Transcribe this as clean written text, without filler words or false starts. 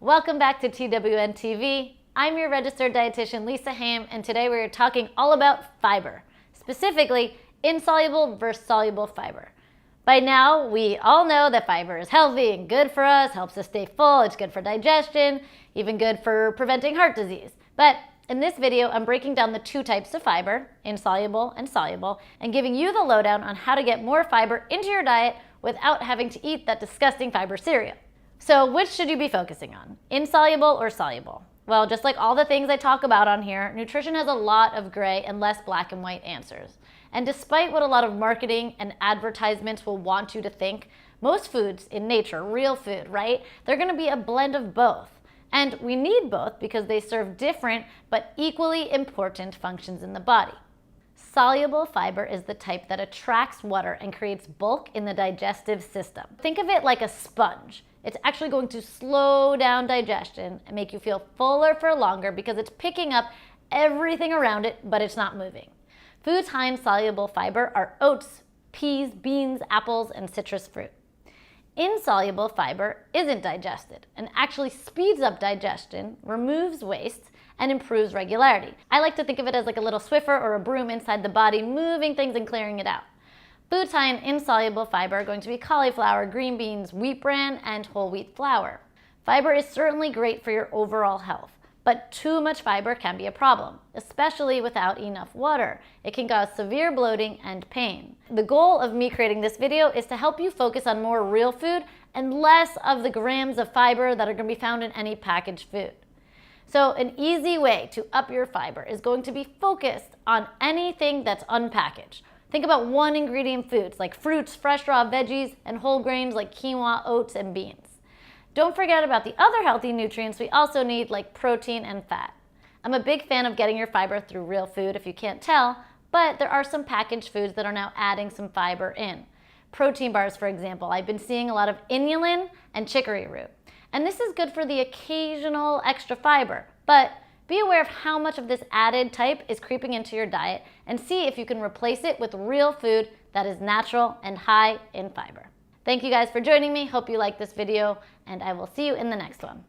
Welcome back to TWN TV. I'm your registered dietitian Lisa Hayim, and today we're talking all about fiber, specifically insoluble versus soluble fiber. By now, we all know that fiber is healthy and good for us, helps us stay full, it's good for digestion, even good for preventing heart disease. But in this video, I'm breaking down the two types of fiber, insoluble and soluble, and giving you the lowdown on how to get more fiber into your diet without having to eat that disgusting fiber cereal. So which should you be focusing on, insoluble or soluble? Well, just like all the things I talk about on here, nutrition has a lot of gray and less black and white answers. And despite what a lot of marketing and advertisements will want you to think, most foods in nature, real food, right? They're gonna be a blend of both. And we need both because they serve different but equally important functions in the body. Soluble fiber is the type that attracts water and creates bulk in the digestive system. Think of it like a sponge. It's actually going to slow down digestion and make you feel fuller for longer because it's picking up everything around it, but it's not moving. Foods high in soluble fiber are oats, peas, beans, apples, and citrus fruit. Insoluble fiber isn't digested and actually speeds up digestion, removes waste, and improves regularity. I like to think of it as like a little Swiffer or a broom inside the body, moving things and clearing it out. Foods high in insoluble fiber are going to be cauliflower, green beans, wheat bran, and whole wheat flour. Fiber is certainly great for your overall health, but too much fiber can be a problem, especially without enough water. It can cause severe bloating and pain. The goal of me creating this video is to help you focus on more real food and less of the grams of fiber that are going to be found in any packaged food. So an easy way to up your fiber is going to be focused on anything that's unpackaged. Think about one ingredient foods like fruits, fresh raw veggies, and whole grains like quinoa, oats, and beans. Don't forget about the other healthy nutrients we also need like protein and fat. I'm a big fan of getting your fiber through real food if you can't tell, but there are some packaged foods that are now adding some fiber in. Protein bars, for example, I've been seeing a lot of inulin and chicory root. And this is good for the occasional extra fiber, but be aware of how much of this added type is creeping into your diet and see if you can replace it with real food that is natural and high in fiber. Thank you guys for joining me. Hope you liked this video, and I will see you in the next one.